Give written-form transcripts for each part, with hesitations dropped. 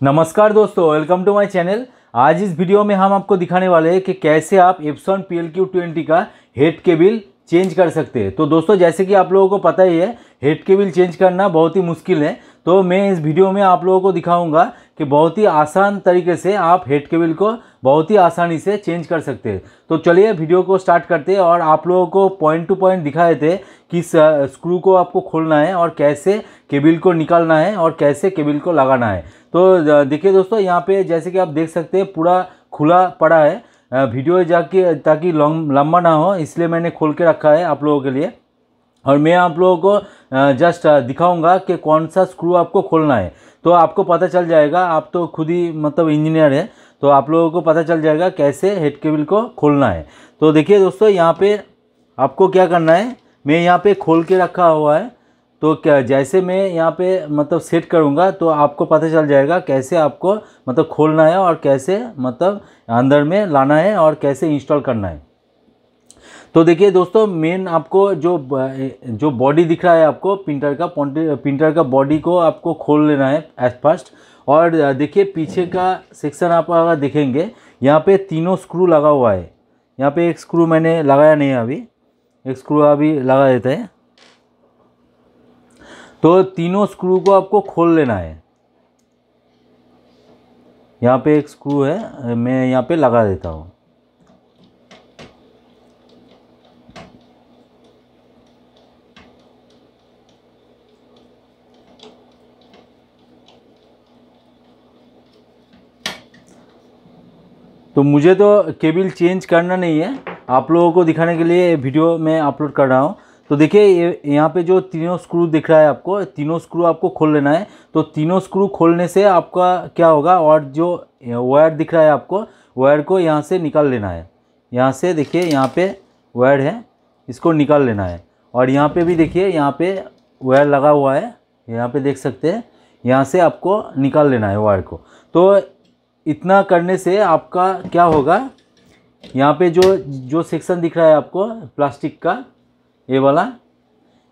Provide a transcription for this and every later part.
नमस्कार दोस्तों, welcome to my channel. आज इस वीडियो में हम आपको दिखाने वाले हैं कि कैसे आप एप्सन PLQ20 का हेड केबल चेंज कर सकते हैं। तो दोस्तों, जैसे कि आप लोगों को पता ही है, हेड केबल चेंज करना बहुत ही मुश्किल है। तो मैं इस वीडियो में आप लोगों को दिखाऊंगा कि बहुत ही आसान तरीके से आप हेड केबल को बहुत ही आसानी से चेंज कर सकते हैं। तो चलिए वीडियो को स्टार्ट करते हैं और आप लोगों को पॉइंट टू पॉइंट दिखाए थे कि स्क्रू को आपको खोलना है और कैसे केबल को निकालना है और कैसे केबल को लगाना है। तो देखिए दोस्तों, यहाँ पे जैसे कि आप देख सकते हैं पूरा खुला पड़ा है। वीडियो जाके ताकि लंबा ना हो इसलिए मैंने खोल के रखा है आप लोगों के लिए। और मैं आप लोगों को जस्ट दिखाऊंगा कि कौन सा स्क्रू आपको खोलना है। तो आपको पता चल जाएगा, आप तो खुद ही मतलब इंजीनियर है, तो आप लोगों को पता चल जाएगा कैसे हेड केबल को खोलना है। तो देखिए दोस्तों, यहाँ पे आपको क्या करना है, मैं यहाँ पे खोल के रखा हुआ है। तो क्या जैसे मैं यहाँ पे मतलब सेट करूँगा तो आपको पता चल जाएगा कैसे आपको मतलब खोलना है और कैसे मतलब अंदर में लाना है और कैसे इंस्टॉल करना है। तो देखिए दोस्तों, मेन आपको जो बॉडी दिख रहा है आपको प्रिंटर का बॉडी को आपको खोल लेना है एट फर्स्ट। और देखिए पीछे का सेक्शन आप अगर देखेंगे, यहाँ पे तीनों स्क्रू लगा हुआ है। यहाँ पे एक स्क्रू मैंने लगाया नहीं है, अभी एक स्क्रू अभी लगा देते हैं। तो तीनों स्क्रू को आपको खोल लेना है। यहाँ पे एक स्क्रू है, मैं यहाँ पे लगा देता हूँ। तो मुझे तो केबल चेंज करना नहीं है, आप लोगों को दिखाने के लिए वीडियो मैं अपलोड कर रहा हूँ। तो देखिए यहाँ पे जो तीनों स्क्रू दिख रहा है आपको, तीनों स्क्रू आपको खोल लेना है। तो तीनों स्क्रू खोलने से आपका क्या होगा, और जो वायर दिख रहा है आपको, वायर को यहाँ से निकाल लेना है। यहाँ से देखिए, यहाँ पे वायर है, इसको निकाल लेना है। और यहाँ पे भी देखिए, यहाँ पे वायर लगा हुआ है, यहाँ पे देख सकते हैं। यहाँ से आपको निकाल लेना है वायर को। तो इतना करने से आपका क्या होगा, यहाँ पे जो सेक्शन दिख रहा है आपको प्लास्टिक का, ये वाला,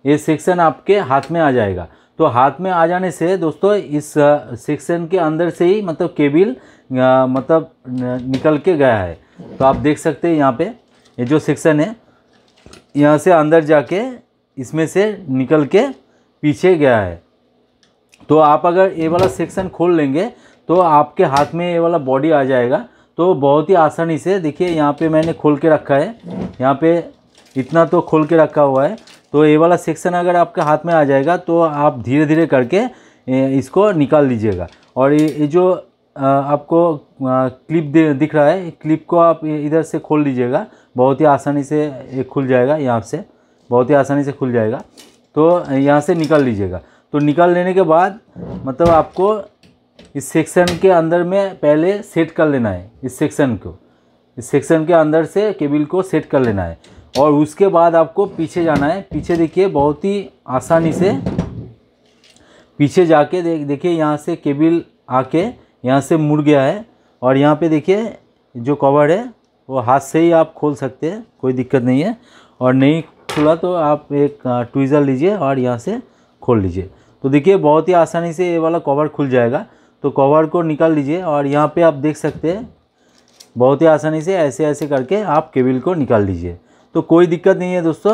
ये सेक्शन आपके हाथ में आ जाएगा। तो हाथ में आ जाने से दोस्तों, इस सेक्शन के अंदर से ही मतलब केबल मतलब निकल के गया है। तो आप देख सकते हैं यहाँ पे ये जो सेक्शन है, यहाँ से अंदर जाके इसमें से निकल के पीछे गया है। तो आप अगर ये वाला सेक्शन खोल लेंगे तो आपके हाथ में ये वाला बॉडी आ जाएगा। तो बहुत ही आसानी से देखिए, यहाँ पे मैंने खोल के रखा है, यहाँ पे इतना तो खोल के रखा हुआ है। तो ये वाला सेक्शन अगर आपके हाथ में आ जाएगा तो आप धीरे धीरे करके इसको निकाल लीजिएगा। और ये जो आपको क्लिप दिख रहा है, क्लिप को आप इधर से खोल लीजिएगा, बहुत ही आसानी से ये खुल जाएगा। यहाँ से बहुत ही आसानी से खुल जाएगा। तो यहाँ से निकाल लीजिएगा। तो निकाल लेने के बाद मतलब आपको इस सेक्शन के अंदर में पहले सेट कर लेना है। इस सेक्शन के अंदर से केबल को सेट कर लेना है। और उसके बाद आपको पीछे जाना है। पीछे देखिए, बहुत ही आसानी से पीछे जाके देखिए, यहाँ से केबल आके यहाँ से मुड़ गया है। और यहाँ पे देखिए जो कवर है वो हाथ से ही आप खोल सकते हैं, कोई दिक्कत नहीं है। और नहीं खुला तो आप एक ट्विज़र लीजिए और यहाँ से खोल लीजिए। तो देखिए बहुत ही आसानी से ये वाला कवर खुल जाएगा। तो कवर को निकाल लीजिए और यहाँ पे आप देख सकते हैं, बहुत ही आसानी से ऐसे ऐसे करके आप केबल को निकाल लीजिए। तो कोई दिक्कत नहीं है दोस्तों,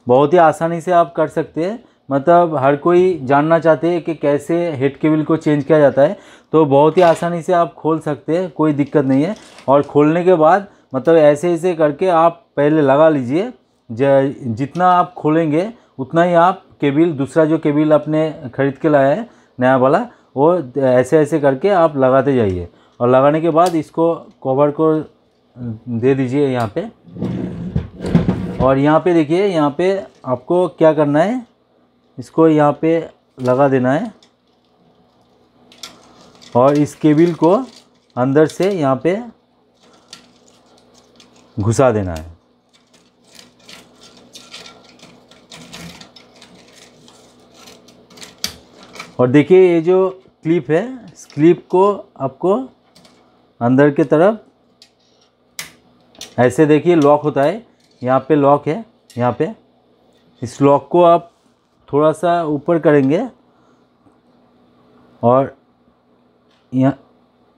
बहुत ही आसानी से आप कर सकते हैं। मतलब हर कोई जानना चाहते हैं कि कैसे हेड केबल को चेंज किया जाता है। तो बहुत ही आसानी से आप खोल सकते हैं, कोई दिक्कत नहीं है। और खोलने के बाद मतलब ऐसे ऐसे करके आप पहले लगा लीजिए। जितना आप खोलेंगे उतना ही आप केबल, दूसरा जो केबल आपने ख़रीद के लाया है नया वाला, वो ऐसे ऐसे करके आप लगाते जाइए। और लगाने के बाद इसको कवर को दे दीजिए यहाँ पे। और यहाँ पे देखिए, यहाँ पे आपको क्या करना है, इसको यहाँ पे लगा देना है और इस केबल को अंदर से यहाँ पे घुसा देना है। और देखिए ये जो क्लिप है, इस क्लिप को आपको अंदर के तरफ ऐसे देखिए लॉक होता है, यहाँ पे लॉक है। यहाँ पे इस लॉक को आप थोड़ा सा ऊपर करेंगे और यहाँ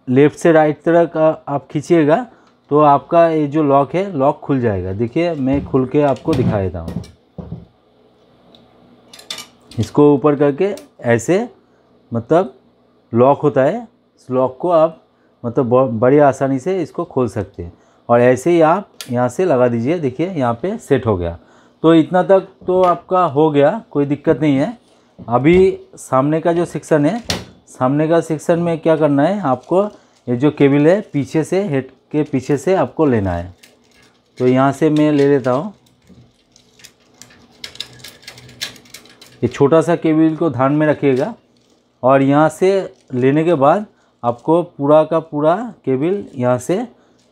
लेफ़्ट से राइट तरफ आप खींचिएगा तो आपका ये जो लॉक है लॉक खुल जाएगा। देखिए मैं खुल के आपको दिखा देता हूँ। इसको ऊपर करके ऐसे मतलब लॉक होता है। इस लॉक को आप मतलब बड़ी आसानी से इसको खोल सकते हैं। और ऐसे ही आप यहाँ से लगा दीजिए। देखिए यहाँ पे सेट हो गया। तो इतना तक तो आपका हो गया, कोई दिक्कत नहीं है। अभी सामने का जो सेक्शन है, सामने का सेक्शन में क्या करना है आपको, ये जो केबल है पीछे से, हेड के पीछे से आपको लेना है। तो यहाँ से मैं ले लेता हूँ। ये छोटा सा केबल को ध्यान में रखिएगा। और यहाँ से लेने के बाद आपको पूरा का पूरा केबल यहाँ से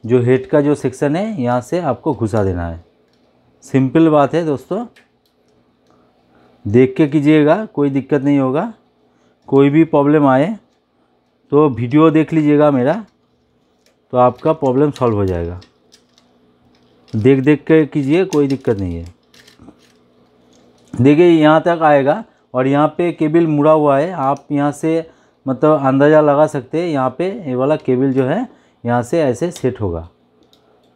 जो हेड का जो सेक्शन है यहाँ से आपको घुसा देना है। सिंपल बात है दोस्तों, देख के कीजिएगा, कोई दिक्कत नहीं होगा। कोई भी प्रॉब्लम आए तो वीडियो देख लीजिएगा मेरा, तो आपका प्रॉब्लम सॉल्व हो जाएगा। देख देख के कीजिए, कोई दिक्कत नहीं है। देखिए यहाँ तक आएगा और यहाँ पे केबल मुड़ा हुआ है। आप यहाँ से मतलब अंदाज़ा लगा सकते हैं। यहाँ पे ये वाला केबल जो है यहाँ से ऐसे सेट होगा।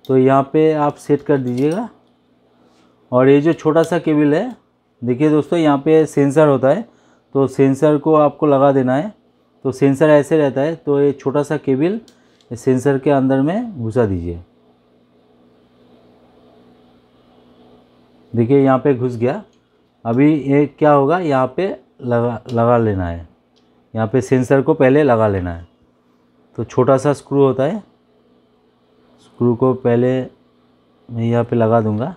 तो यहाँ पे आप सेट कर दीजिएगा। और ये जो छोटा सा केबल है, देखिए दोस्तों यहाँ पे सेंसर होता है, तो सेंसर को आपको लगा देना है। तो सेंसर ऐसे रहता है, तो ये छोटा सा केबल सेंसर के अंदर में घुसा दीजिए। देखिए यहाँ पे घुस गया। अभी ये क्या होगा, यहाँ पे लगा लेना है। यहाँ पे सेंसर को पहले लगा लेना है। तो छोटा सा स्क्रू होता है, स्क्रू को पहले मैं यहाँ पे लगा दूँगा।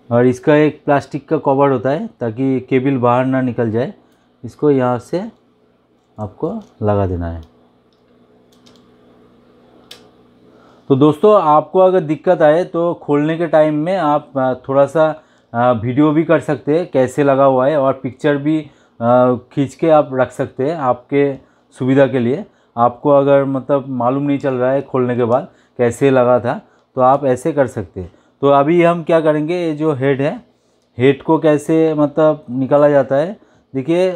और इसका एक प्लास्टिक का कवर होता है ताकि केबल बाहर ना निकल जाए। इसको यहाँ से आपको लगा देना है। तो दोस्तों आपको अगर दिक्कत आए तो खोलने के टाइम में आप थोड़ा सा वीडियो भी कर सकते हैं कैसे लगा हुआ है, और पिक्चर भी खींच के आप रख सकते हैं आपके सुविधा के लिए। आपको अगर मतलब मालूम नहीं चल रहा है खोलने के बाद कैसे लगा था, तो आप ऐसे कर सकते हैं। तो अभी हम क्या करेंगे, ये जो हेड है, हेड को कैसे मतलब निकाला जाता है। देखिए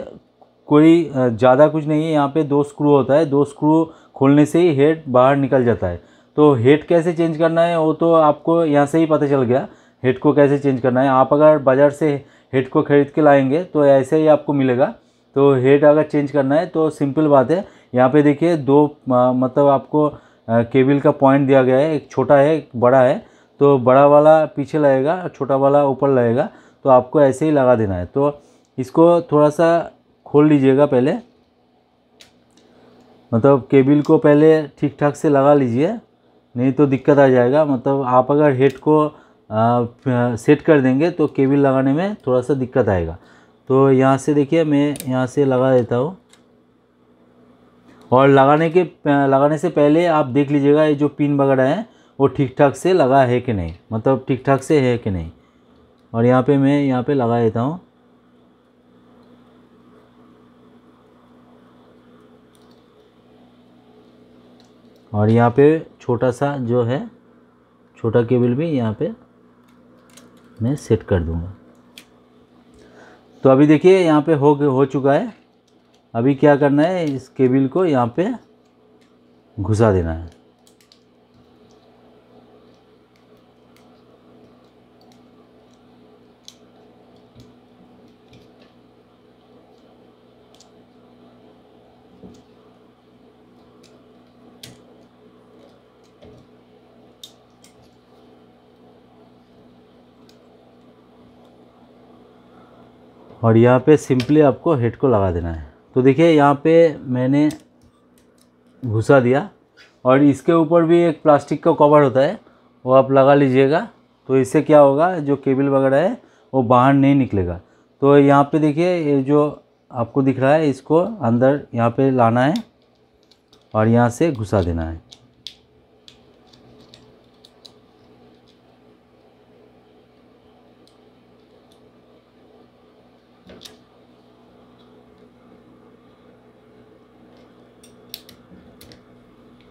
कोई ज़्यादा कुछ नहीं है। यहाँ पे 2 स्क्रू होता है, 2 स्क्रू खोलने से ही हेड बाहर निकल जाता है। तो हेड कैसे चेंज करना है वो तो आपको यहाँ से ही पता चल गया, हेड को कैसे चेंज करना है। आप अगर बाज़ार से हेड को ख़रीद के लाएंगे तो ऐसे ही आपको मिलेगा। तो हेड अगर चेंज करना है तो सिंपल बात है। यहाँ पे देखिए 2 मतलब आपको केबल का पॉइंट दिया गया है, एक छोटा है एक बड़ा है। तो बड़ा वाला पीछे लगेगा, छोटा वाला ऊपर लगेगा। तो आपको ऐसे ही लगा देना है। तो इसको थोड़ा सा खोल लीजिएगा पहले, मतलब केबल को पहले ठीक ठाक से लगा लीजिए, नहीं तो दिक्कत आ जाएगा। मतलब आप अगर हेड को सेट कर देंगे तो केबल लगाने में थोड़ा सा दिक्कत आएगा। तो यहाँ से देखिए मैं यहाँ से लगा देता हूँ। और लगाने से पहले आप देख लीजिएगा ये जो पिन वगैरह है वो ठीक ठाक से लगा है कि नहीं, मतलब ठीक ठाक से है कि नहीं। और यहाँ पे मैं यहाँ पे लगा देता हूँ। और यहाँ पे छोटा सा जो है छोटा केबल भी यहाँ पे मैं सेट कर दूँगा। तो अभी देखिए यहाँ पे हो चुका है। अभी क्या करना है, इस केबल को यहाँ पे घुसा देना है। और यहाँ पे सिंपली आपको हेड को लगा देना है। तो देखिए यहाँ पे मैंने घुसा दिया। और इसके ऊपर भी एक प्लास्टिक का कवर होता है, वो आप लगा लीजिएगा। तो इससे क्या होगा, जो केबल वगैरह है वो बाहर नहीं निकलेगा। तो यहाँ पे देखिए ये जो आपको दिख रहा है, इसको अंदर यहाँ पे लाना है और यहाँ से घुसा देना है।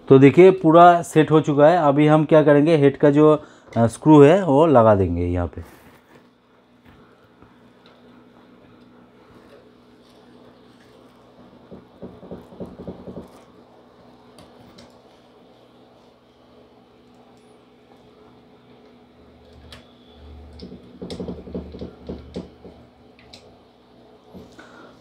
तो देखिए पूरा सेट हो चुका है। अभी हम क्या करेंगे, हेड का जो स्क्रू है वो लगा देंगे यहाँ पे।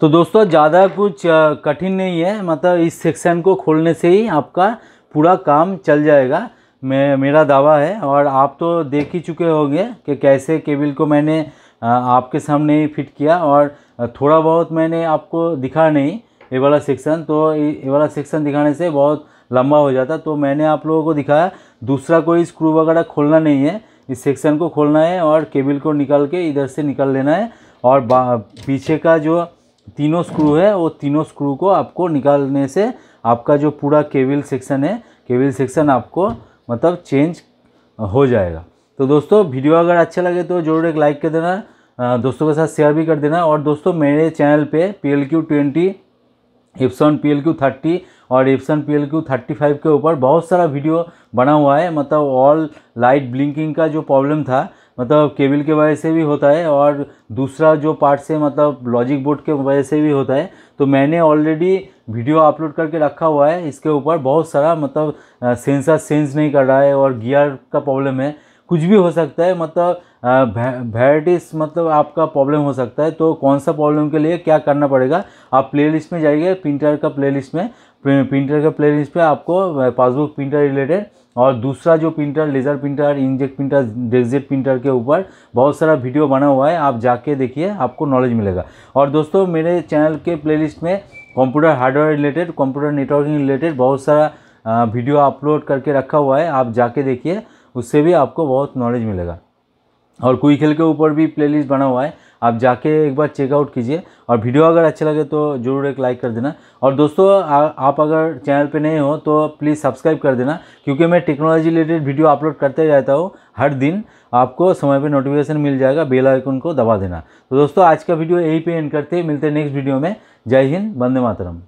तो दोस्तों ज़्यादा कुछ कठिन नहीं है, मतलब इस सेक्शन को खोलने से ही आपका पूरा काम चल जाएगा, मेरा दावा है। और आप तो देख ही चुके होंगे कि कैसे केबल को मैंने आपके सामने ही फिट किया, और थोड़ा बहुत मैंने आपको दिखा नहीं ये वाला सेक्शन, तो ये वाला सेक्शन दिखाने से बहुत लंबा हो जाता, तो मैंने आप लोगों को दिखाया। दूसरा कोई स्क्रू वगैरह खोलना नहीं है, इस सेक्शन को खोलना है और केबल को निकाल के इधर से निकाल लेना है, और पीछे का जो तीनों स्क्रू है वो तीनों स्क्रू को आपको निकालने से आपका जो पूरा केबल सेक्शन है, केबल सेक्शन आपको मतलब चेंज हो जाएगा। तो दोस्तों वीडियो अगर अच्छा लगे तो ज़रूर एक लाइक कर देना, दोस्तों के साथ शेयर भी कर देना। और दोस्तों मेरे चैनल पे PLQ20, एप्सन PLQ30 और एप्सन PLQ35 के ऊपर बहुत सारा वीडियो बना हुआ है। मतलब ऑल लाइट ब्लिंकिंग का जो प्रॉब्लम था, मतलब केबल के वजह से भी होता है, और दूसरा जो पार्ट से मतलब लॉजिक बोर्ड के वजह से भी होता है, तो मैंने ऑलरेडी वीडियो अपलोड करके रखा हुआ है। इसके ऊपर बहुत सारा मतलब सेंसर सेंस नहीं कर रहा है, और गियर का प्रॉब्लम है, कुछ भी हो सकता है, मतलब वैराइटीज मतलब आपका प्रॉब्लम हो सकता है। तो कौन सा प्रॉब्लम के लिए क्या करना पड़ेगा, आप प्लेलिस्ट में जाइए, प्रिंटर का प्लेलिस्ट में, प्रिंटर के प्लेलिस्ट पे आपको पासबुक प्रिंटर रिलेटेड और दूसरा जो printer laser printer, inkjet printer, deskjet printer के ऊपर बहुत सारा वीडियो बना हुआ है, आप जाके देखिए, आपको नॉलेज मिलेगा। और दोस्तों मेरे चैनल के प्लेलिस्ट में computer hardware related, computer networking related बहुत सारा वीडियो अपलोड करके रखा हुआ है, आप जाके देखिए, उससे भी आपको बहुत नॉलेज मिलेगा। और क्विकहेल के ऊपर भी प्लेलिस्ट बना हुआ है, आप जाके एक बार चेकआउट कीजिए। और वीडियो अगर अच्छा लगे तो ज़रूर एक लाइक कर देना। और दोस्तों आप अगर चैनल पे नए हो तो प्लीज़ सब्सक्राइब कर देना, क्योंकि मैं टेक्नोलॉजी रिलेटेड वीडियो अपलोड करते रहता हूँ हर दिन, आपको समय पे नोटिफिकेशन मिल जाएगा, बेल आइकन को दबा देना। तो दोस्तों आज का वीडियो यहीं पे एंड करते हैं, मिलते हैं नेक्स्ट वीडियो में। जय हिंद, वंदे मातरम।